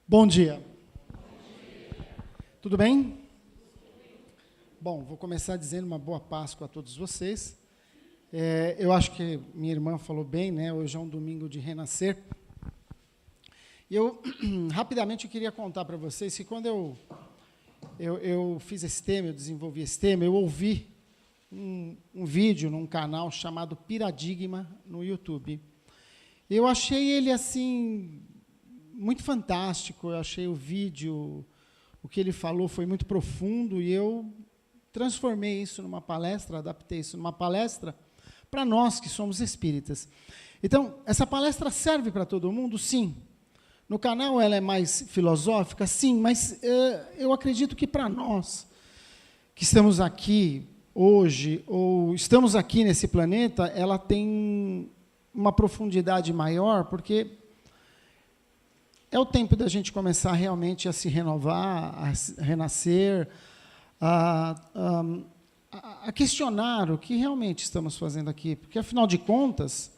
Bom dia. Tudo bem? Bom, vou começar dizendo uma boa Páscoa a todos vocês. Eu acho que minha irmã falou bem, né? Hoje é um domingo de renascer. E rapidamente, eu queria contar para vocês que quando eu fiz esse tema, eu desenvolvi esse tema, eu ouvi um vídeo num canal chamado Piradigma no YouTube. Eu achei ele, assim, muito fantástico. Eu achei o vídeo, o que ele falou foi muito profundo, e eu transformei isso numa palestra, adaptei isso numa palestra para nós que somos espíritas. Então, essa palestra serve para todo mundo? Sim. No canal ela é mais filosófica? Sim, mas eu acredito que para nós que estamos aqui hoje, ou estamos aqui nesse planeta, ela tem uma profundidade maior, porque é o tempo da gente começar realmente a se renovar, a renascer, a questionar o que realmente estamos fazendo aqui. Porque, afinal de contas,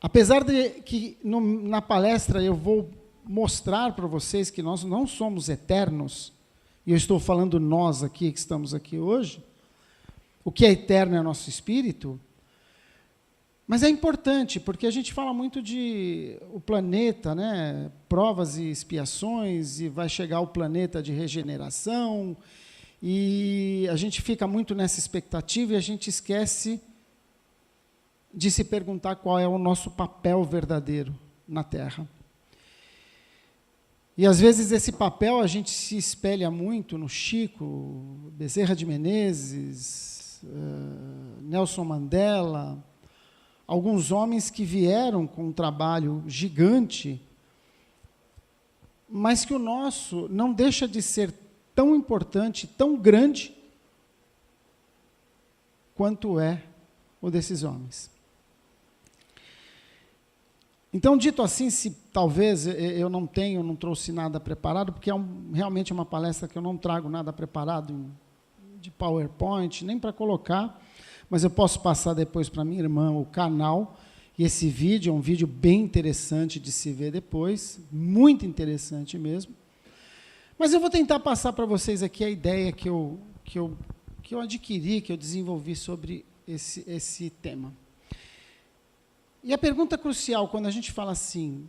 apesar de que na palestra eu vou mostrar para vocês que nós não somos eternos, e eu estou falando nós aqui, que estamos aqui hoje, o que é eterno é nosso espírito. Mas é importante, porque a gente fala muito de o planeta, né? Provas e expiações, e vai chegar o planeta de regeneração, e a gente fica muito nessa expectativa e a gente esquece de se perguntar qual é o nosso papel verdadeiro na Terra. E, às vezes, esse papel a gente se espelha muito no Chico, Bezerra de Menezes, Nelson Mandela, alguns homens que vieram com um trabalho gigante, mas que o nosso não deixa de ser tão importante, tão grande, quanto é o desses homens. Então, dito assim, se talvez eu não trouxe nada preparado, porque realmente é uma palestra que eu não trago nada preparado de PowerPoint, nem para colocar, mas eu posso passar depois para minha irmã o canal, e esse vídeo é um vídeo bem interessante de se ver depois, muito interessante mesmo. Mas eu vou tentar passar para vocês aqui a ideia que eu adquiri, que eu desenvolvi sobre esse tema. E a pergunta crucial, quando a gente fala assim,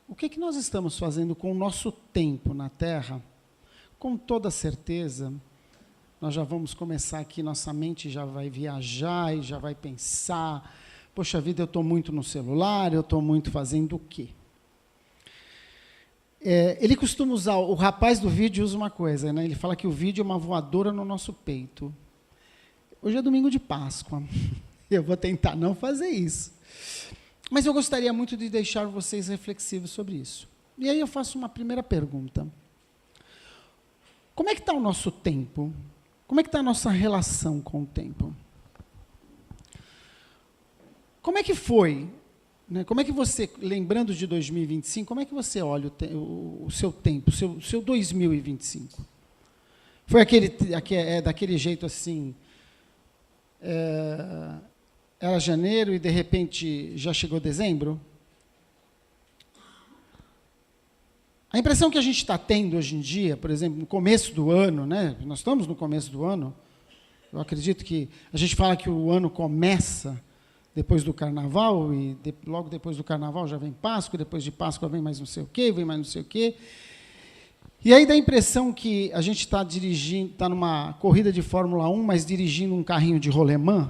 o que nós estamos fazendo com o nosso tempo na Terra? Com toda certeza, nós já vamos começar aqui, nossa mente já vai viajar e já vai pensar, poxa vida, eu estou muito no celular, eu estou muito fazendo o quê? Ele costuma usar, o rapaz do vídeo usa uma coisa, né? Ele fala que o vídeo é uma voadora no nosso peito. Hoje é domingo de Páscoa, eu vou tentar não fazer isso. Mas eu gostaria muito de deixar vocês reflexivos sobre isso. E aí eu faço uma primeira pergunta. Como é que está o nosso tempo? Como é que está a nossa relação com o tempo? Como é que foi? Né? Como é que você, lembrando de 2025, como é que você olha o seu tempo, o seu 2025? Foi daquele jeito assim, era janeiro e de repente já chegou dezembro? A impressão que a gente está tendo hoje em dia, por exemplo, no começo do ano, né? Nós estamos no começo do ano, eu acredito que a gente fala que o ano começa depois do Carnaval, e logo depois do Carnaval já vem Páscoa, depois de Páscoa vem mais não sei o quê, vem mais não sei o quê. E aí dá a impressão que a gente está dirigindo, está numa corrida de Fórmula 1, mas dirigindo um carrinho de rolemã.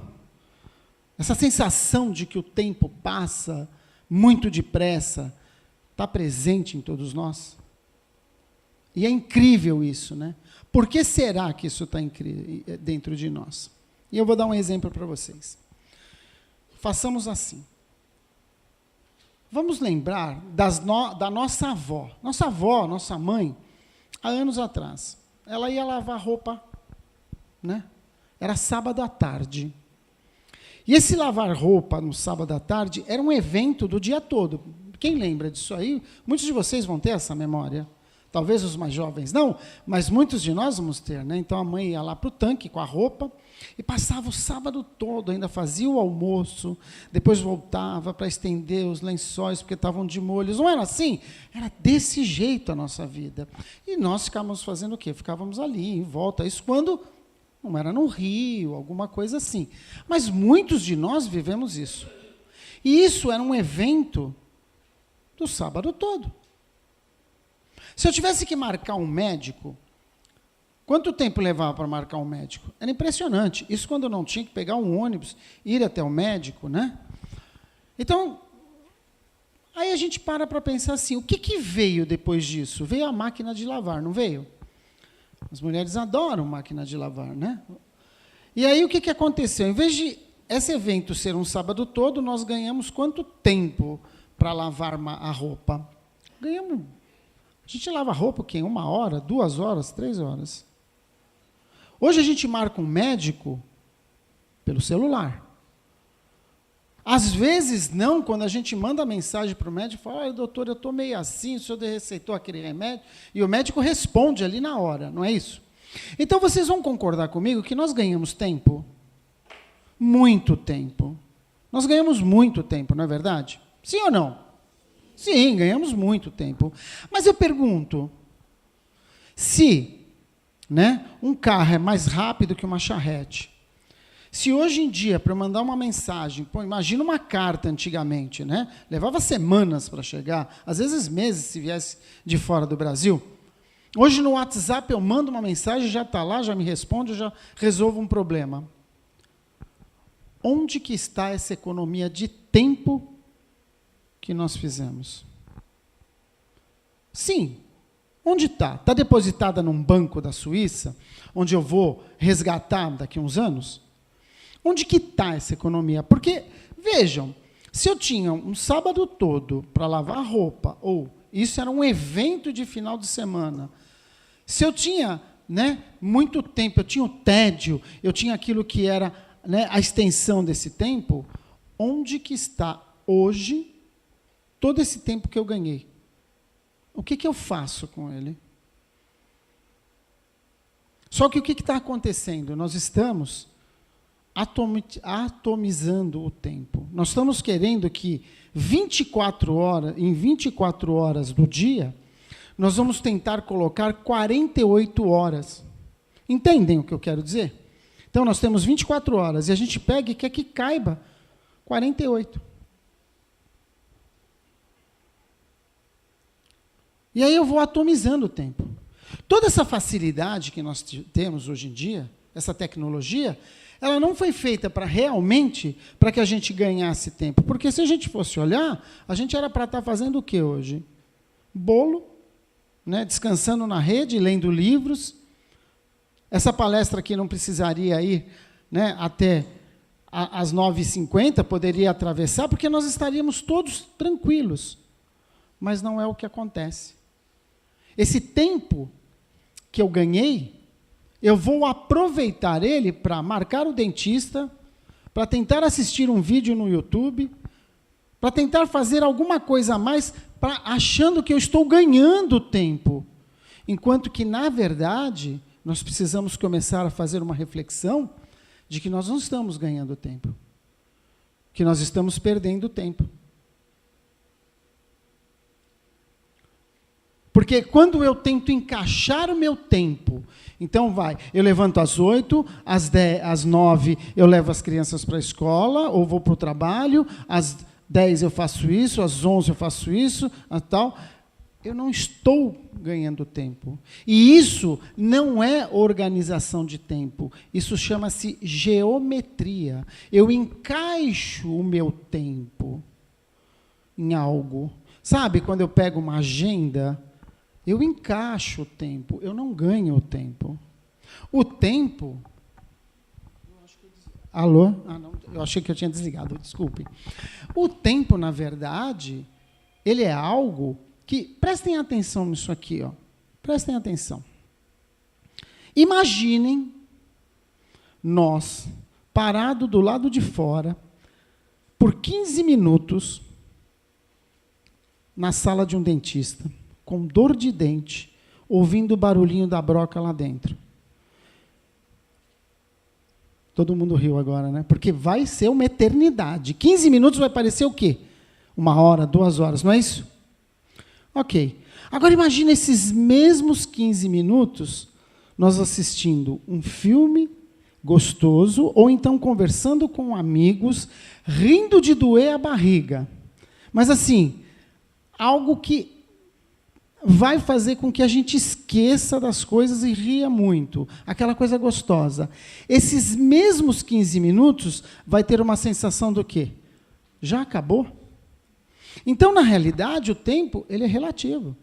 Essa sensação de que o tempo passa muito depressa está presente em todos nós. E é incrível isso, né? Por que será que isso está dentro de nós? E eu vou dar um exemplo para vocês. Façamos assim. Vamos lembrar da nossa avó. Nossa avó, nossa mãe, há anos atrás, ela ia lavar roupa, né? Era sábado à tarde. E esse lavar roupa no sábado à tarde era um evento do dia todo. Quem lembra disso aí? Muitos de vocês vão ter essa memória. Talvez os mais jovens não, mas muitos de nós vamos ter, né? Então a mãe ia lá para o tanque com a roupa e passava o sábado todo, ainda fazia o almoço, depois voltava para estender os lençóis porque estavam de molhos. Não era assim? Era desse jeito a nossa vida. E nós ficávamos fazendo o quê? Ficávamos ali, em volta. Isso quando não era no rio, alguma coisa assim. Mas muitos de nós vivemos isso. E isso era um evento do sábado todo. Se eu tivesse que marcar um médico, quanto tempo levava para marcar um médico? Era impressionante. Isso quando eu não tinha que pegar um ônibus, ir até o médico, né? Então, aí a gente para pensar assim, o que veio depois disso? Veio a máquina de lavar, não veio? As mulheres adoram máquina de lavar, né? E aí o que aconteceu? Em vez de esse evento ser um sábado todo, nós ganhamos quanto tempo para lavar a roupa? Ganhamos. A gente lava a roupa, o quê? 1 hora, 2 horas, 3 horas. Hoje a gente marca um médico pelo celular. Às vezes não, quando a gente manda mensagem para o médico, fala, olha, doutor, eu estou meio assim, o senhor receitou aquele remédio, e o médico responde ali na hora, não é isso? Então vocês vão concordar comigo que nós ganhamos tempo? Muito tempo. Nós ganhamos muito tempo, não é verdade? Sim ou não? Sim, ganhamos muito tempo. Mas eu pergunto, se, né, um carro é mais rápido que uma charrete, se hoje em dia, para mandar uma mensagem, imagina uma carta antigamente, né, levava semanas para chegar, às vezes meses se viesse de fora do Brasil. Hoje no WhatsApp eu mando uma mensagem, já está lá, já me responde, já resolvo um problema. Onde que está essa economia de tempo que nós fizemos? Sim, onde está? Está depositada num banco da Suíça, onde eu vou resgatar daqui a uns anos? Onde que está essa economia? Porque, vejam, se eu tinha um sábado todo para lavar roupa, ou isso era um evento de final de semana, se eu tinha, né, muito tempo, eu tinha o tédio, eu tinha aquilo que era, né, a extensão desse tempo, onde que está hoje todo esse tempo que eu ganhei? O que eu faço com ele? Só que o que está acontecendo? Nós estamos atomizando o tempo. Nós estamos querendo que em 24 horas do dia, nós vamos tentar colocar 48 horas. Entendem o que eu quero dizer? Então, nós temos 24 horas, e a gente pega e quer que caiba 48. E aí eu vou atomizando o tempo. Toda essa facilidade que nós temos hoje em dia, essa tecnologia, ela não foi feita para que a gente ganhasse tempo. Porque se a gente fosse olhar, a gente era para estar fazendo o que hoje? Bolo, né, descansando na rede, lendo livros. Essa palestra aqui não precisaria ir, né, até às 9h50, poderia atravessar, porque nós estaríamos todos tranquilos. Mas não é o que acontece. Esse tempo que eu ganhei, eu vou aproveitar ele para marcar o dentista, para tentar assistir um vídeo no YouTube, para tentar fazer alguma coisa a mais, achando que eu estou ganhando tempo. Enquanto que, na verdade, nós precisamos começar a fazer uma reflexão de que nós não estamos ganhando tempo, que nós estamos perdendo tempo. Porque quando eu tento encaixar o meu tempo, então eu levanto às 8, às 9 eu levo as crianças para a escola, ou vou para o trabalho, às 10 eu faço isso, às 11 eu faço isso, tal. Eu não estou ganhando tempo. E isso não é organização de tempo, isso chama-se geometria. Eu encaixo o meu tempo em algo. Sabe, quando eu pego uma agenda, eu encaixo o tempo, eu não ganho o tempo. O tempo... Alô? Ah, não, eu achei que eu tinha desligado, desculpe. O tempo, na verdade, ele é algo que... Prestem atenção nisso aqui, ó. Prestem atenção. Imaginem nós, parado do lado de fora, por 15 minutos, na sala de um dentista, com dor de dente, ouvindo o barulhinho da broca lá dentro. Todo mundo riu agora, né? Porque vai ser uma eternidade. 15 minutos vai parecer o quê? 1 hora, 2 horas, não é isso? Ok. Agora imagine esses mesmos 15 minutos nós assistindo um filme gostoso, ou então conversando com amigos, rindo de doer a barriga. Mas assim, algo que vai fazer com que a gente esqueça das coisas e ria muito. Aquela coisa gostosa. Esses mesmos 15 minutos vai ter uma sensação do quê? Já acabou? Então, na realidade, o tempo ele é relativo.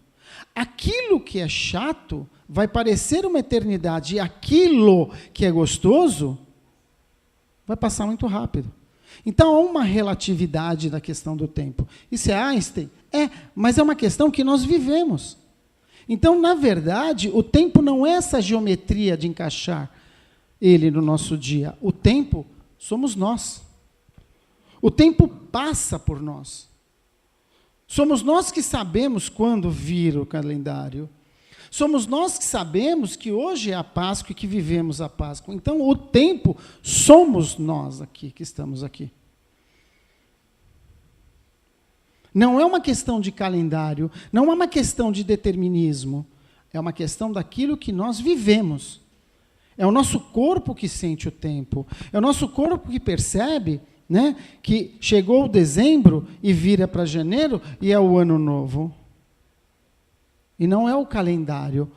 Aquilo que é chato vai parecer uma eternidade, e aquilo que é gostoso vai passar muito rápido. Então, há uma relatividade da questão do tempo. Isso é Einstein? É, mas é uma questão que nós vivemos. Então, na verdade, o tempo não é essa geometria de encaixar ele no nosso dia. O tempo somos nós. O tempo passa por nós. Somos nós que sabemos quando vir o calendário. Somos nós que sabemos que hoje é a Páscoa e que vivemos a Páscoa. Então, o tempo somos nós aqui, que estamos aqui. Não é uma questão de calendário, não é uma questão de determinismo. É uma questão daquilo que nós vivemos. É o nosso corpo que sente o tempo. É o nosso corpo que percebe, né, que chegou dezembro e vira para janeiro e é o ano novo. E não é o calendário.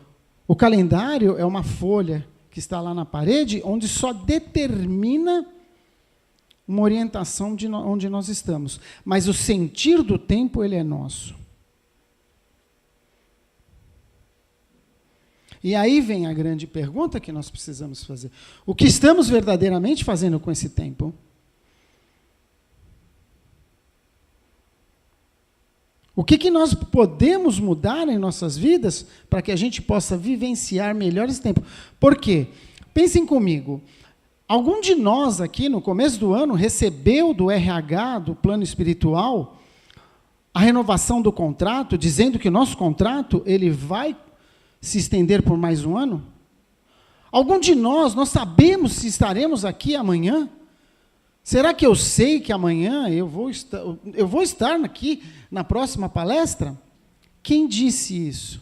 O calendário é uma folha que está lá na parede, onde só determina uma orientação de onde nós estamos. Mas o sentir do tempo, ele é nosso. E aí vem a grande pergunta que nós precisamos fazer. O que estamos verdadeiramente fazendo com esse tempo? O que nós podemos mudar em nossas vidas para que a gente possa vivenciar melhor esse tempo? Por quê? Pensem comigo. Algum de nós aqui, no começo do ano, recebeu do RH, do plano espiritual, a renovação do contrato, dizendo que o nosso contrato ele vai se estender por mais um ano? Algum de nós sabemos se estaremos aqui amanhã? Será que eu sei que amanhã eu vou estar aqui na próxima palestra? Quem disse isso?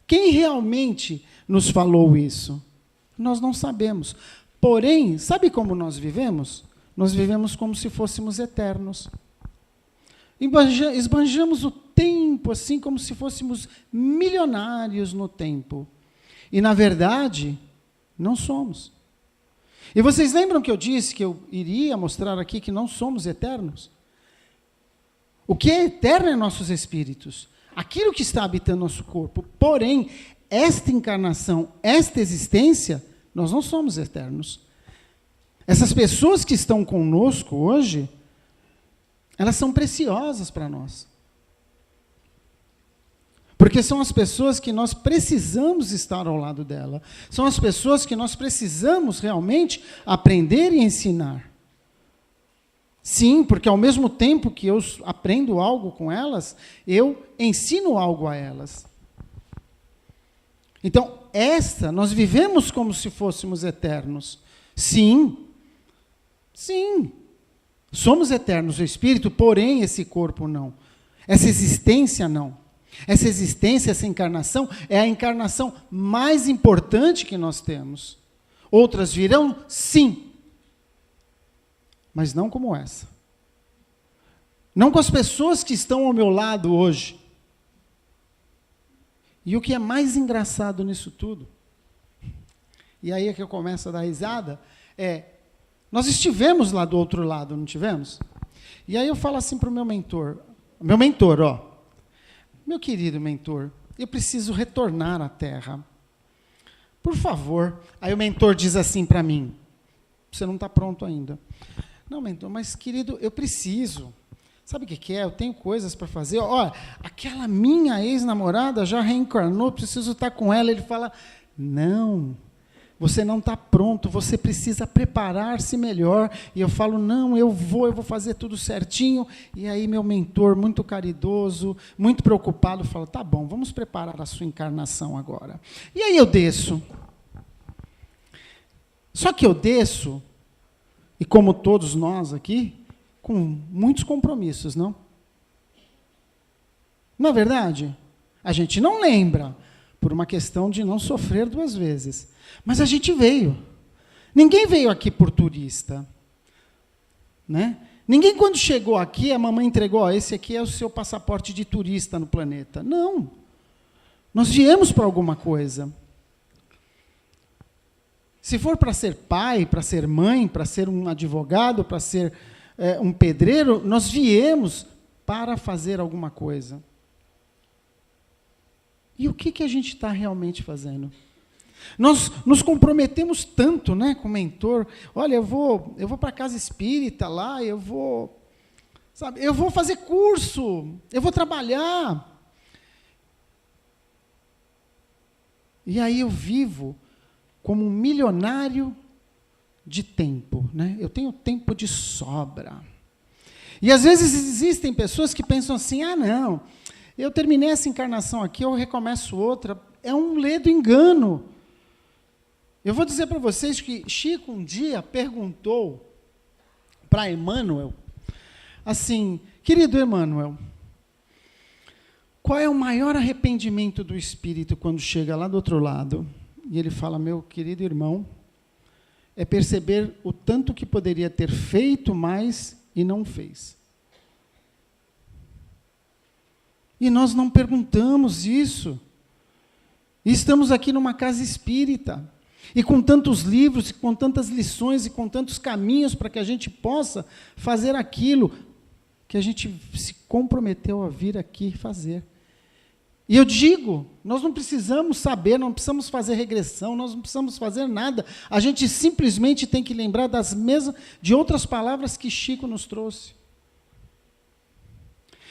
Quem realmente nos falou isso? Nós não sabemos. Porém, sabe como nós vivemos? Nós vivemos como se fôssemos eternos. Esbanjamos o tempo assim como se fôssemos milionários no tempo. E, na verdade, não somos. E vocês lembram que eu disse que eu iria mostrar aqui que não somos eternos? O que é eterno é nossos espíritos. Aquilo que está habitando nosso corpo. Porém, esta encarnação, esta existência, nós não somos eternos. Essas pessoas que estão conosco hoje, elas são preciosas para nós. Porque são as pessoas que nós precisamos estar ao lado dela. São as pessoas que nós precisamos realmente aprender e ensinar. Sim, porque ao mesmo tempo que eu aprendo algo com elas, eu ensino algo a elas. Então, nós vivemos como se fôssemos eternos. Sim, sim. Somos eternos, o espírito, porém esse corpo não. Essa existência não. Essa existência, essa encarnação, é a encarnação mais importante que nós temos. Outras virão? Sim. Mas não como essa. Não com as pessoas que estão ao meu lado hoje. E o que é mais engraçado nisso tudo, e aí é que eu começo a dar risada, nós estivemos lá do outro lado, não tivemos? E aí eu falo assim para o meu mentor, meu querido mentor, eu preciso retornar à Terra. Por favor. Aí o mentor diz assim para mim, você não está pronto ainda. Não, mentor, mas querido, eu preciso. Sabe o que é? Eu tenho coisas para fazer. Olha, aquela minha ex-namorada já reencarnou, preciso estar com ela. Ele fala, não, Você não está pronto, você precisa preparar-se melhor. E eu falo, não, eu vou fazer tudo certinho. E aí meu mentor, muito caridoso, muito preocupado, fala, tá bom, vamos preparar a sua encarnação agora. E aí eu desço. Só que eu desço, e como todos nós aqui, com muitos compromissos, não? Não é verdade? A gente não lembra, por uma questão de não sofrer duas vezes. Mas a gente veio. Ninguém veio aqui por turista. Né? Ninguém, quando chegou aqui, a mamãe entregou, ó, esse aqui é o seu passaporte de turista no planeta. Não. Nós viemos para alguma coisa. Se for para ser pai, para ser mãe, para ser um advogado, para ser um pedreiro, nós viemos para fazer alguma coisa. E o que a gente está realmente fazendo? Nós nos comprometemos tanto, né, com o mentor. Olha, eu vou para a casa espírita lá, eu vou fazer curso, eu vou trabalhar. E aí eu vivo como um milionário de tempo, né? Eu tenho tempo de sobra. E às vezes existem pessoas que pensam assim, não, eu terminei essa encarnação aqui, eu recomeço outra. É um ledo engano. Eu vou dizer para vocês que Chico um dia perguntou para Emmanuel, assim, querido Emmanuel, qual é o maior arrependimento do espírito quando chega lá do outro lado? E ele fala, meu querido irmão, é perceber o tanto que poderia ter feito mais e não fez. E nós não perguntamos isso. E estamos aqui numa casa espírita. E com tantos livros, e com tantas lições, e com tantos caminhos para que a gente possa fazer aquilo que a gente se comprometeu a vir aqui fazer. E eu digo, nós não precisamos saber, não precisamos fazer regressão, nós não precisamos fazer nada. A gente simplesmente tem que lembrar de outras palavras que Chico nos trouxe.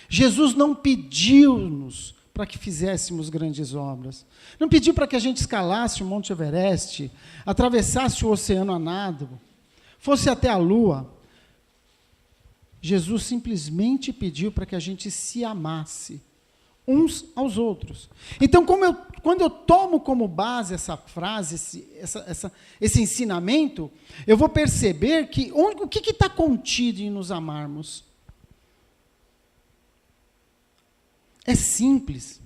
Jesus não pediu-nos para que fizéssemos grandes obras. Não pediu para que a gente escalasse o Monte Everest, atravessasse o oceano a nado, fosse até a Lua. Jesus simplesmente pediu para que a gente se amasse uns aos outros. Então, quando eu tomo como base essa frase, esse ensinamento, eu vou perceber que o que está contido em nos amarmos? É simples.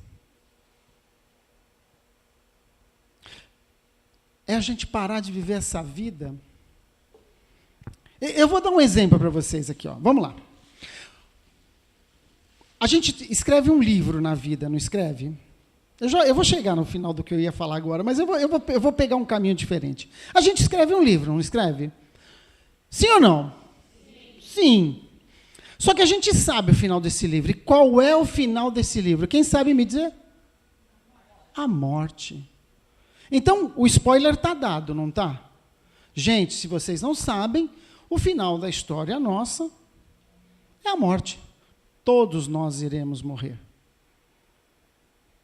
É a gente parar de viver essa vida. Eu vou dar um exemplo para vocês aqui, ó. Vamos lá. A gente escreve um livro na vida, não escreve? Eu vou chegar no final do que eu ia falar agora, mas eu vou pegar um caminho diferente. A gente escreve um livro, não escreve? Sim ou não? Sim. Só que a gente sabe o final desse livro. E qual é o final desse livro? Quem sabe me dizer? A morte. Então, o spoiler está dado, não está? Gente, se vocês não sabem, o final da história nossa é a morte. Todos nós iremos morrer.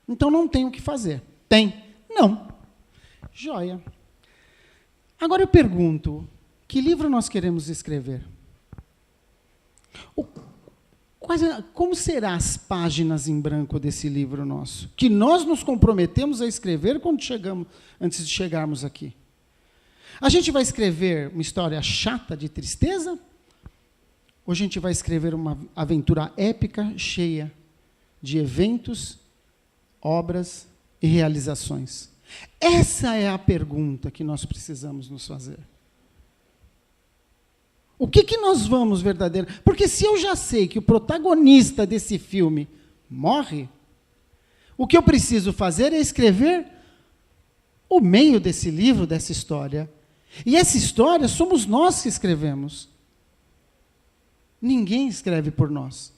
Então, não tem o que fazer. Tem? Não. Joia. Agora eu pergunto, que livro nós queremos escrever? Como serão as páginas em branco desse livro nosso? Que nós nos comprometemos a escrever antes de chegarmos aqui. A gente vai escrever uma história chata de tristeza? Ou a gente vai escrever uma aventura épica, cheia de eventos, obras e realizações? Essa é a pergunta que nós precisamos nos fazer. O que nós vamos verdadeiramente... Porque se eu já sei que o protagonista desse filme morre, o que eu preciso fazer é escrever o meio desse livro, dessa história. E essa história somos nós que escrevemos. Ninguém escreve por nós.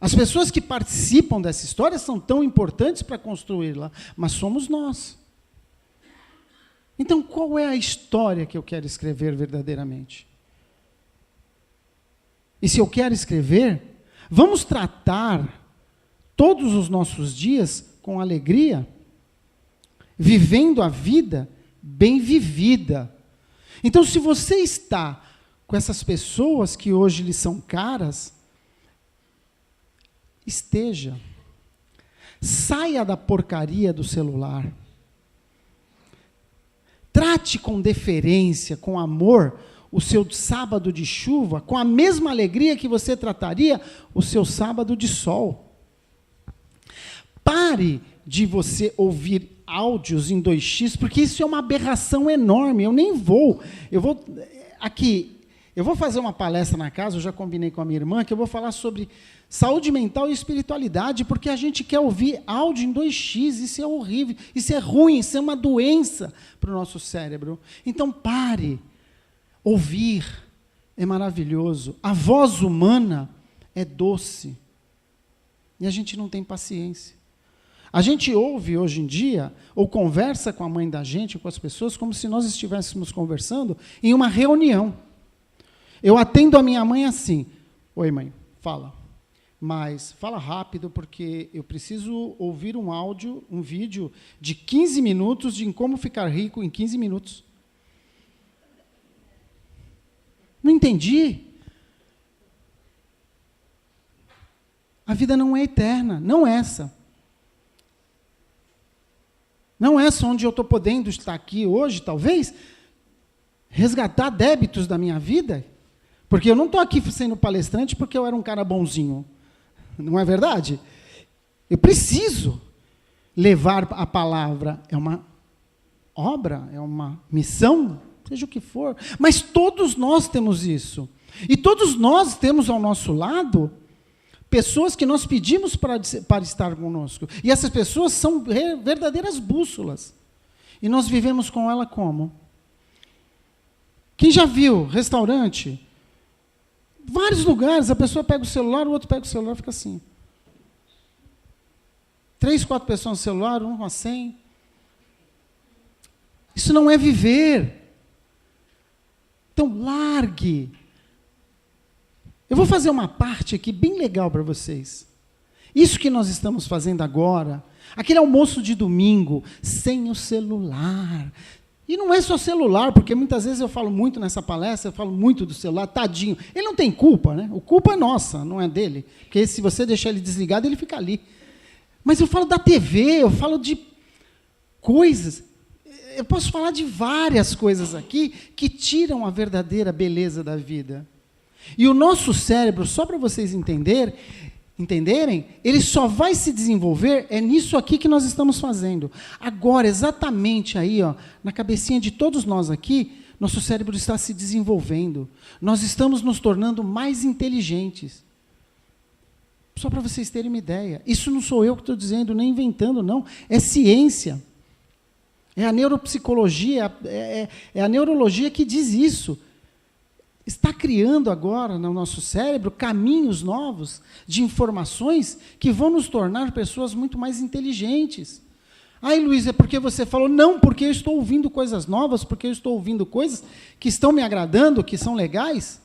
As pessoas que participam dessa história são tão importantes para construí-la, mas somos nós. Então, qual é a história que eu quero escrever verdadeiramente? E se eu quero escrever, vamos tratar todos os nossos dias com alegria vivendo a vida bem vivida. Então, se você está com essas pessoas que hoje lhe são caras, esteja. Saia da porcaria do celular. Trate com deferência, com amor, o seu sábado de chuva, com a mesma alegria que você trataria o seu sábado de sol. Pare de você ouvir áudios em 2x, porque isso é uma aberração enorme. Eu vou fazer uma palestra na casa, eu já combinei com a minha irmã, que eu vou falar sobre saúde mental e espiritualidade, porque a gente quer ouvir áudio em 2x, isso é horrível, isso é ruim, isso é uma doença para o nosso cérebro. Então, pare. Ouvir é maravilhoso. A voz humana é doce. E a gente não tem paciência. A gente ouve hoje em dia, ou conversa com a mãe da gente, com as pessoas, como se nós estivéssemos conversando em uma reunião. Eu atendo a minha mãe assim: oi, mãe, fala. Mas fala rápido, porque eu preciso ouvir um vídeo de 15 minutos de como ficar rico em 15 minutos. Não entendi. A vida não é eterna, não essa. Não é essa onde eu estou podendo estar aqui hoje, talvez, resgatar débitos da minha vida, porque eu não estou aqui sendo palestrante porque eu era um cara bonzinho. Não é verdade? Eu preciso levar a palavra. É uma obra, é uma missão, seja o que for. Mas todos nós temos isso. E todos nós temos ao nosso lado pessoas que nós pedimos para estar conosco. E essas pessoas são verdadeiras bússolas. E nós vivemos com ela como? Quem já viu restaurante? Vários lugares, a pessoa pega o celular, o outro pega o celular e fica assim. 3, 4 pessoas no celular, um a 100. Isso não é viver. Então, largue. Eu vou fazer uma parte aqui bem legal para vocês. Isso que nós estamos fazendo agora, aquele almoço de domingo, sem o celular. E não é só celular, porque muitas vezes eu falo muito nessa palestra, eu falo muito do celular, tadinho. Ele não tem culpa, né? O culpa é nossa, não é dele. Porque se você deixar ele desligado, ele fica ali. Mas eu falo da TV, eu falo de coisas. Eu posso falar de várias coisas aqui que tiram a verdadeira beleza da vida. E o nosso cérebro, só para vocês entenderem, ele só vai se desenvolver, é nisso aqui que nós estamos fazendo. Agora, exatamente aí, ó, na cabecinha de todos nós aqui, nosso cérebro está se desenvolvendo. Nós estamos nos tornando mais inteligentes. Só para vocês terem uma ideia. Isso não sou eu que estou dizendo, nem inventando, não. É ciência. É a neuropsicologia, é a neurologia que diz isso. Está criando agora no nosso cérebro caminhos novos de informações que vão nos tornar pessoas muito mais inteligentes. Ai, Luiz, é porque você falou? Não, porque eu estou ouvindo coisas novas, porque eu estou ouvindo coisas que estão me agradando, que são legais.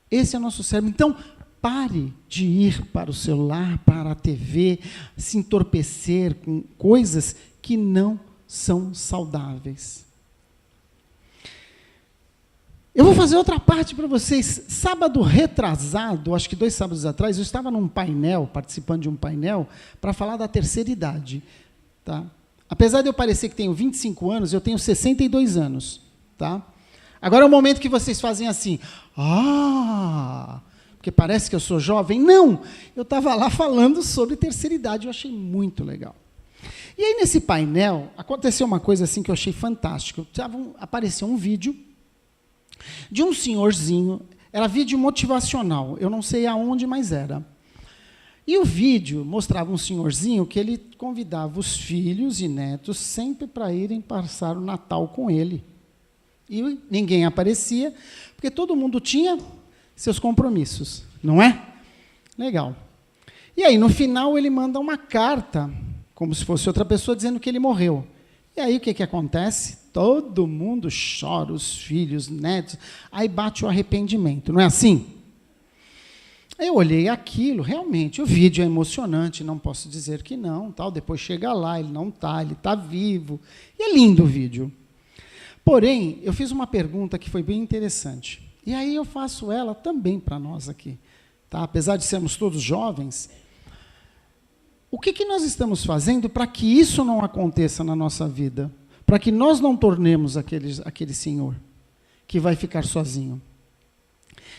Esse é o nosso cérebro. Então, pare de ir para o celular, para a TV, se entorpecer com coisas que não são saudáveis. Eu vou fazer outra parte para vocês. Sábado retrasado, acho que 2 sábados atrás, eu estava num painel, participando de um painel, para falar da terceira idade. Tá? Apesar de eu parecer que tenho 25 anos, eu tenho 62 anos. Tá? Agora é o momento que vocês fazem assim, porque parece que eu sou jovem. Não, eu estava lá falando sobre terceira idade, eu achei muito legal. E aí, nesse painel, aconteceu uma coisa assim que eu achei fantástica. Apareceu um vídeo de um senhorzinho, era vídeo motivacional, eu não sei aonde, mas era. E o vídeo mostrava um senhorzinho que ele convidava os filhos e netos sempre para irem passar o Natal com ele. E ninguém aparecia, porque todo mundo tinha seus compromissos, não é? Legal. E aí, no final, ele manda uma carta, como se fosse outra pessoa, dizendo que ele morreu. E aí, o que acontece? Todo mundo chora, os filhos, netos, aí bate o arrependimento, não é assim? Eu olhei aquilo, realmente, o vídeo é emocionante, não posso dizer que não, tal. Depois chega lá, ele não está, ele está vivo. E é lindo o vídeo. Porém, eu fiz uma pergunta que foi bem interessante. E aí eu faço ela também para nós aqui. Tá? Apesar de sermos todos jovens, o que nós estamos fazendo para que isso não aconteça na nossa vida? Para que nós não tornemos aquele senhor que vai ficar sozinho.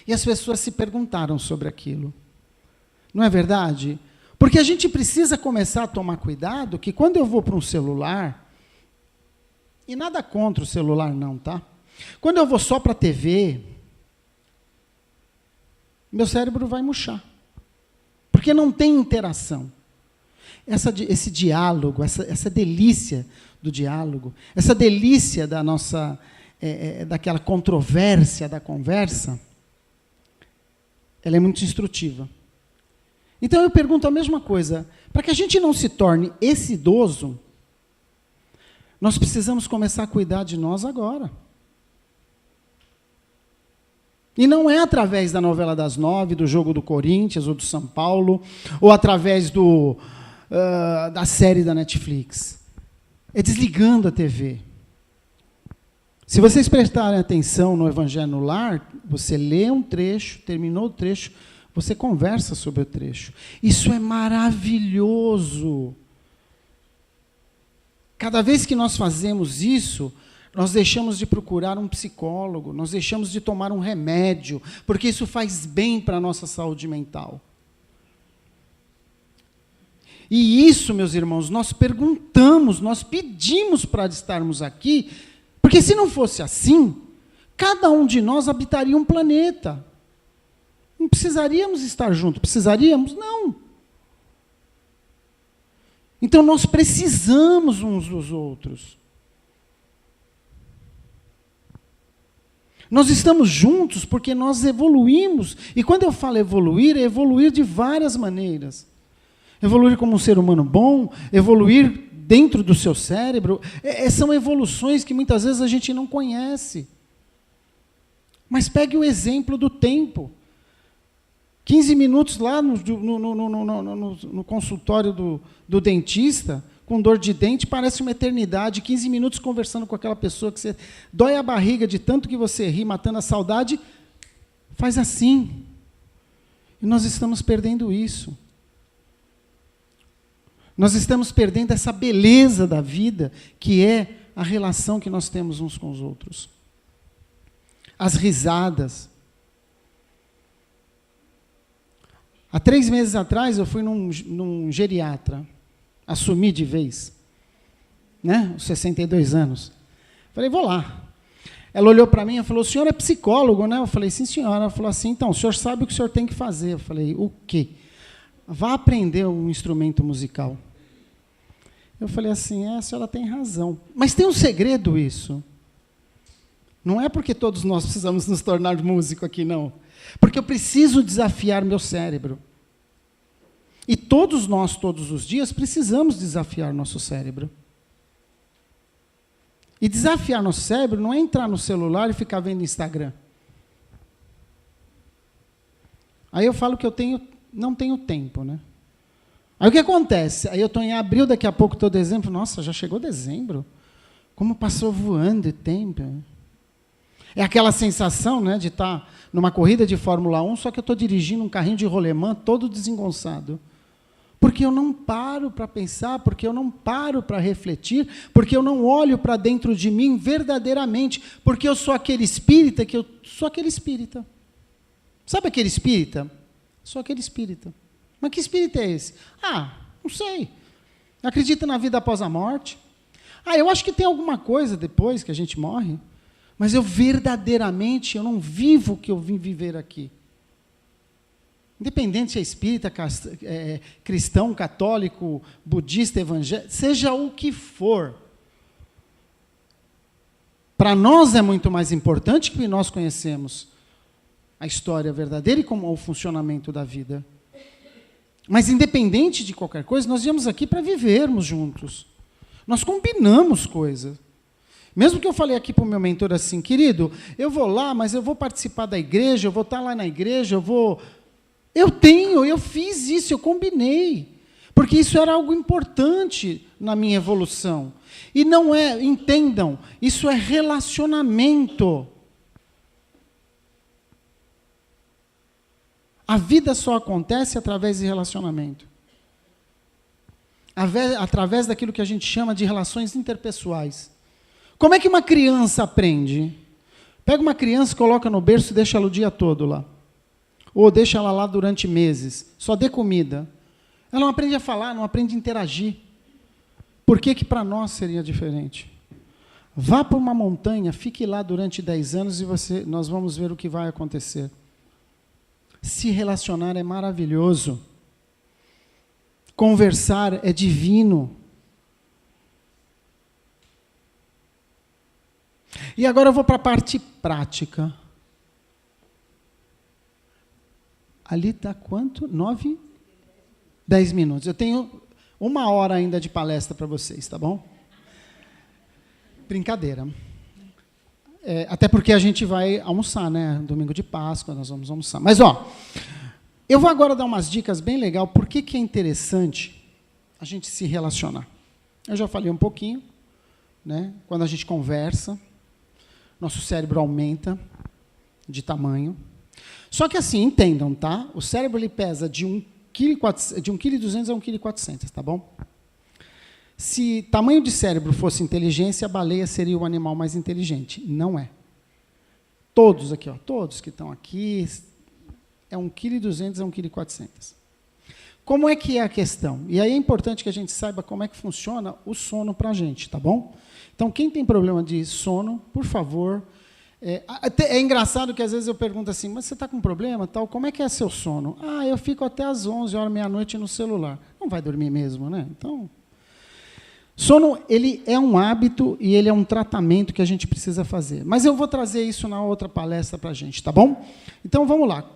E as pessoas se perguntaram sobre aquilo. Não é verdade? Porque a gente precisa começar a tomar cuidado que quando eu vou para um celular, e nada contra o celular não, tá? Quando eu vou só para a TV, meu cérebro vai murchar. Porque não tem interação. Esse diálogo, essa delícia do diálogo, essa delícia da nossa, daquela controvérsia da conversa, ela é muito instrutiva. Então eu pergunto a mesma coisa, para que a gente não se torne esse idoso, nós precisamos começar a cuidar de nós agora. E não é através da novela das 9, do jogo do Corinthians ou do São Paulo, ou através da série da Netflix. É desligando a TV. Se vocês prestarem atenção no Evangelho no Lar, você lê um trecho, terminou o trecho, você conversa sobre o trecho. Isso é maravilhoso. Cada vez que nós fazemos isso, nós deixamos de procurar um psicólogo, nós deixamos de tomar um remédio, porque isso faz bem para a nossa saúde mental. E isso, meus irmãos, nós perguntamos, nós pedimos para estarmos aqui, porque se não fosse assim, cada um de nós habitaria um planeta. Não precisaríamos estar juntos, precisaríamos? Não. Então nós precisamos uns dos outros. Nós estamos juntos porque nós evoluímos. E quando eu falo evoluir, é evoluir de várias maneiras. Evoluir como um ser humano bom, evoluir dentro do seu cérebro. São evoluções que muitas vezes a gente não conhece. Mas pegue o exemplo do tempo. 15 minutos lá no consultório do dentista, com dor de dente, parece uma eternidade. 15 minutos conversando com aquela pessoa que você dói a barriga de tanto que você ri, matando a saudade, faz assim. E nós estamos perdendo isso. Nós estamos perdendo essa beleza da vida, que é a relação que nós temos uns com os outros. As risadas. Há 3 meses atrás, eu fui num geriatra, assumi de vez, né? Os 62 anos. Falei, vou lá. Ela olhou para mim e falou, o senhor é psicólogo, né? Eu falei, sim, senhora. Ela falou assim, então, o senhor sabe o que o senhor tem que fazer. Eu falei, o quê? Vá aprender um instrumento musical. Eu falei assim, a senhora tem razão. Mas tem um segredo isso. Não é porque todos nós precisamos nos tornar músico aqui, não. Porque eu preciso desafiar meu cérebro. E todos nós, todos os dias, precisamos desafiar nosso cérebro. E desafiar nosso cérebro não é entrar no celular e ficar vendo Instagram. Aí eu falo que eu não tenho tempo, né? Aí o que acontece? Aí eu estou em abril, daqui a pouco estou em dezembro. Nossa, já chegou dezembro? Como passou voando o tempo. É aquela sensação, né, de estar numa corrida de Fórmula 1, só que eu estou dirigindo um carrinho de rolemã todo desengonçado. Porque eu não paro para pensar, porque eu não paro para refletir, porque eu não olho para dentro de mim verdadeiramente, porque eu sou aquele espírita que eu sou aquele espírita. Sabe aquele espírita? Sou aquele espírita. Mas que espírito é esse? Não sei. Acredita na vida após a morte? Eu acho que tem alguma coisa depois que a gente morre. Mas eu verdadeiramente, eu não vivo o que eu vim viver aqui. Independente se é espírita, cristão, católico, budista, evangélico, seja o que for. Para nós é muito mais importante que nós conhecemos a história verdadeira e como o funcionamento da vida. Mas independente de qualquer coisa, nós viemos aqui para vivermos juntos. Nós combinamos coisas. Mesmo que eu falei aqui para o meu mentor assim, querido, eu vou lá, mas eu vou participar da igreja, eu vou estar lá na igreja, Eu fiz isso, eu combinei. Porque isso era algo importante na minha evolução. E não é, entendam, isso é relacionamento. A vida só acontece através de relacionamento. Através daquilo que a gente chama de relações interpessoais. Como é que uma criança aprende? Pega uma criança, coloca no berço e deixa ela o dia todo lá. Ou deixa ela lá durante meses. Só dê comida. Ela não aprende a falar, não aprende a interagir. Por que para nós seria diferente? Vá para uma montanha, fique lá durante 10 anos e nós vamos ver o que vai acontecer. Se relacionar é maravilhoso. Conversar é divino. E agora eu vou para a parte prática. Ali está quanto? 9? 10 minutos. Eu tenho 1 hora ainda de palestra para vocês, tá bom? Brincadeira. Até porque a gente vai almoçar, né? Domingo de Páscoa, nós vamos almoçar. Mas, eu vou agora dar umas dicas bem legais. Por que é interessante a gente se relacionar? Eu já falei um pouquinho, né? Quando a gente conversa, nosso cérebro aumenta de tamanho. Só que assim, entendam, tá? O cérebro ele pesa de 1,2 kg a 1,4 kg, tá bom? Se tamanho de cérebro fosse inteligência, a baleia seria o animal mais inteligente. Não é. Todos aqui, todos que estão aqui, é 1,2 kg a 1,4 kg. Como é que é a questão? E aí é importante que a gente saiba como é que funciona o sono para a gente, tá bom? Então, quem tem problema de sono, por favor... É engraçado que às vezes eu pergunto assim, mas você está com problema, tal? Como é que é seu sono? Eu fico até às 11 horas, meia-noite no celular. Não vai dormir mesmo, né? Então, sono, ele é um hábito e ele é um tratamento que a gente precisa fazer. Mas eu vou trazer isso na outra palestra para a gente, tá bom? Então, vamos lá.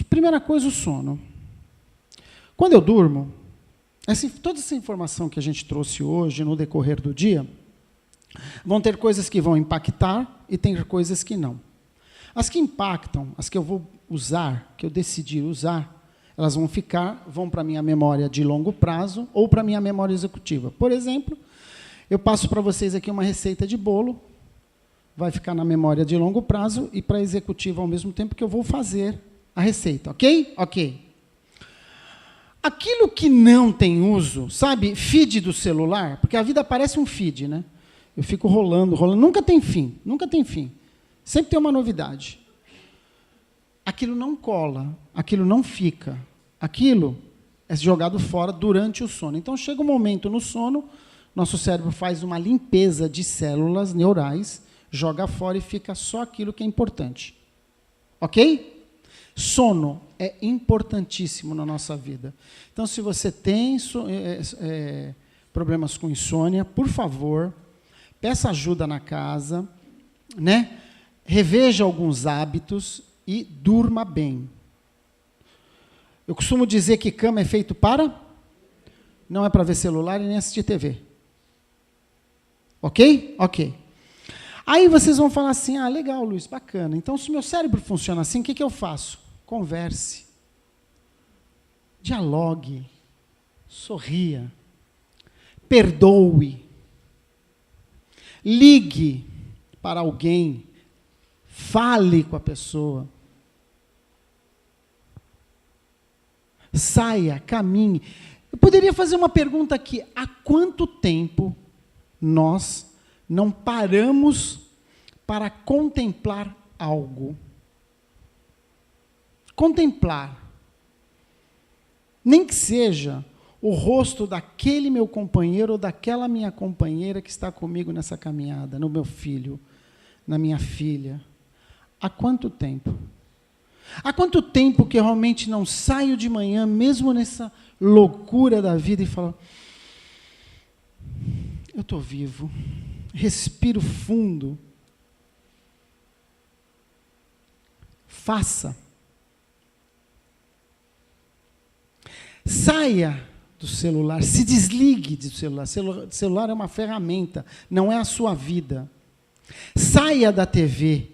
Primeira coisa, o sono. Quando eu durmo, toda essa informação que a gente trouxe hoje, no decorrer do dia, vão ter coisas que vão impactar e tem coisas que não. As que impactam, as que eu vou usar, que eu decidir usar, elas vão para a minha memória de longo prazo ou para a minha memória executiva. Por exemplo, eu passo para vocês aqui uma receita de bolo, vai ficar na memória de longo prazo e para a executiva ao mesmo tempo que eu vou fazer a receita, ok? Ok. Aquilo que não tem uso, sabe, feed do celular, porque a vida parece um feed, né? Eu fico rolando, nunca tem fim, nunca tem fim. Sempre tem uma novidade. Aquilo não cola, aquilo não fica. Aquilo é jogado fora durante o sono. Então, chega um momento no sono, nosso cérebro faz uma limpeza de células neurais, joga fora e fica só aquilo que é importante. Ok? Sono é importantíssimo na nossa vida. Então, se você tem problemas com insônia, por favor... Peça ajuda na casa, né? Reveja alguns hábitos e durma bem. Eu costumo dizer que cama é feito para? Não é para ver celular e nem assistir TV. Ok? Ok. Aí vocês vão falar assim, legal, Luiz, bacana. Então, se o meu cérebro funciona assim, o que eu faço? Converse. Dialogue. Sorria. Perdoe. Ligue para alguém, fale com a pessoa, saia, caminhe. Eu poderia fazer uma pergunta aqui, há quanto tempo nós não paramos para contemplar algo? Contemplar, nem que seja o rosto daquele meu companheiro ou daquela minha companheira que está comigo nessa caminhada, no meu filho, na minha filha. Há quanto tempo? Há quanto tempo que eu realmente não saio de manhã, mesmo nessa loucura da vida, e falo, eu estou vivo, respiro fundo. Faça. Saia do celular, se desligue do celular. Celular é uma ferramenta, não é a sua vida. Saia da TV.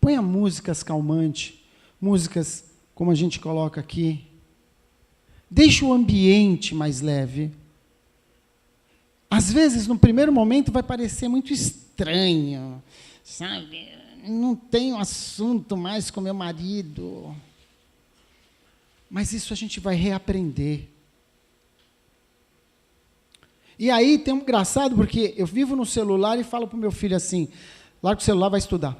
Ponha músicas calmantes, músicas como a gente coloca aqui, deixe o ambiente mais leve. Às vezes, no primeiro momento, vai parecer muito estranho, sabe? Não tenho assunto mais com meu marido. Mas isso a gente vai reaprender. E aí tem um engraçado, porque eu vivo no celular e falo para o meu filho assim, larga o celular, vai estudar.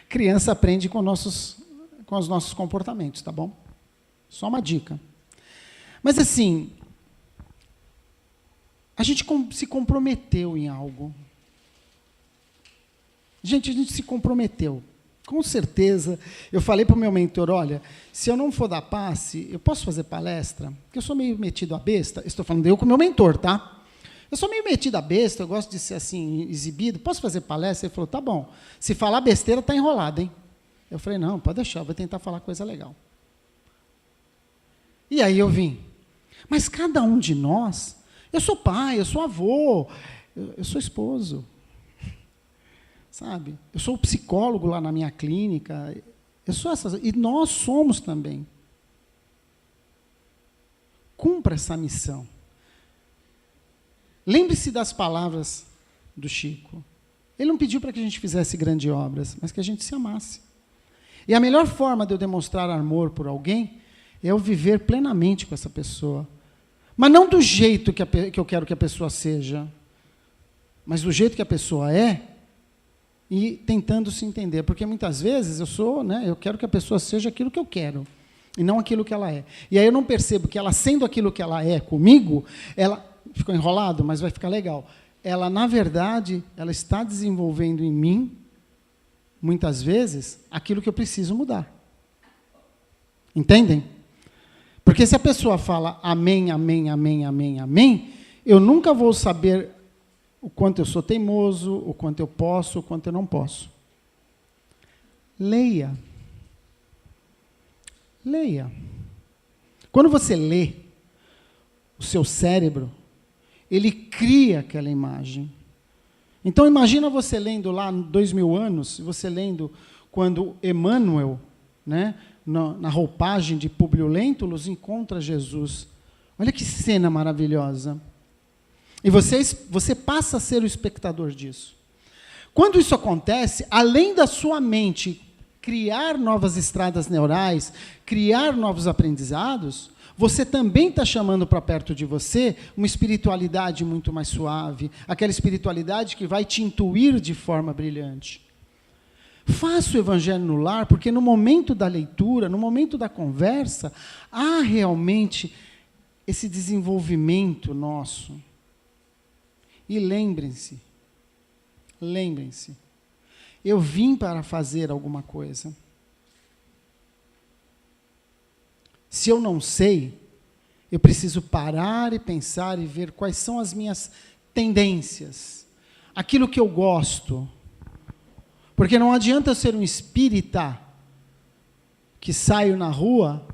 Criança aprende com os nossos comportamentos, tá bom? Só uma dica. Mas assim, a gente se comprometeu em algo. Gente, a gente se comprometeu. Com certeza, eu falei para o meu mentor, olha, se eu não for dar passe, eu posso fazer palestra? Porque eu sou meio metido a besta, estou falando eu com o meu mentor, tá? Eu sou meio metido a besta, eu gosto de ser assim, exibido, posso fazer palestra? Ele falou, tá bom, se falar besteira, está enrolado, hein? Eu falei, não, pode deixar, eu vou tentar falar coisa legal. E aí eu vim. Mas cada um de nós, eu sou pai, eu sou avô, eu sou esposo. Sabe? Eu sou o psicólogo lá na minha clínica, eu sou essas, e nós somos também. Cumpra essa missão. Lembre-se das palavras do Chico. Ele não pediu para que a gente fizesse grandes obras, mas que a gente se amasse. E a melhor forma de eu demonstrar amor por alguém é eu viver plenamente com essa pessoa. Mas não do jeito que eu quero que a pessoa seja, mas do jeito que a pessoa é, e tentando se entender, porque muitas vezes eu quero que a pessoa seja aquilo que eu quero, e não aquilo que ela é. E aí eu não percebo que ela, sendo aquilo que ela é comigo, ela ficou enrolado, mas vai ficar legal. Ela, na verdade, ela está desenvolvendo em mim, muitas vezes, aquilo que eu preciso mudar. Entendem? Porque se a pessoa fala amém, amém, amém, amém, amém, eu nunca vou saber o quanto eu sou teimoso, o quanto eu posso, o quanto eu não posso. Leia. Leia. Quando você lê, o seu cérebro, ele cria aquela imagem. Então, imagina você lendo lá 2000 anos, você lendo quando Emmanuel, né, na roupagem de Públio Lentulus, encontra Jesus. Olha que cena maravilhosa. E você passa a ser o espectador disso. Quando isso acontece, além da sua mente criar novas estradas neurais, criar novos aprendizados, você também está chamando para perto de você uma espiritualidade muito mais suave, aquela espiritualidade que vai te intuir de forma brilhante. Faça o Evangelho no lar, porque no momento da leitura, no momento da conversa, há realmente esse desenvolvimento nosso. E lembrem-se, eu vim para fazer alguma coisa. Se eu não sei, eu preciso parar e pensar e ver quais são as minhas tendências, aquilo que eu gosto. Porque não adianta eu ser um espírita que saio na rua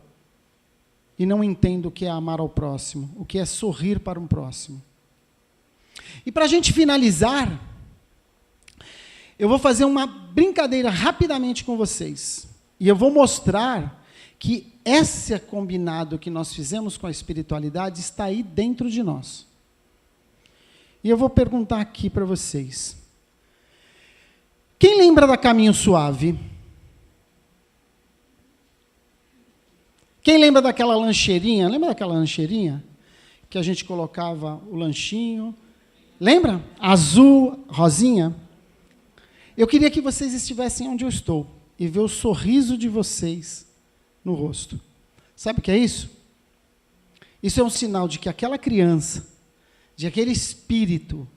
e não entendo o que é amar ao próximo, o que é sorrir para um próximo. E para a gente finalizar, eu vou fazer uma brincadeira rapidamente com vocês. E eu vou mostrar que esse combinado que nós fizemos com a espiritualidade está aí dentro de nós. E eu vou perguntar aqui para vocês. Quem lembra da Caminho Suave? Quem lembra daquela lancheirinha? Lembra daquela lancheirinha? Que a gente colocava o lanchinho. Lembra? Azul, rosinha. Eu queria que vocês estivessem onde eu estou e ver o sorriso de vocês no rosto. Sabe o que é isso? Isso é um sinal de que aquela criança, de aquele espírito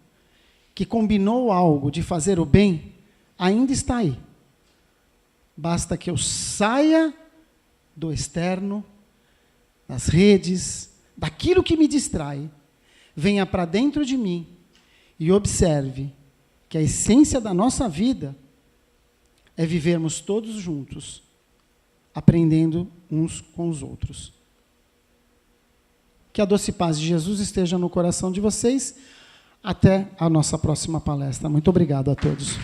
que combinou algo de fazer o bem, ainda está aí. Basta que eu saia do externo, das redes, daquilo que me distrai, venha para dentro de mim e observe que a essência da nossa vida é vivermos todos juntos, aprendendo uns com os outros. Que a doce paz de Jesus esteja no coração de vocês. Até a nossa próxima palestra. Muito obrigado a todos.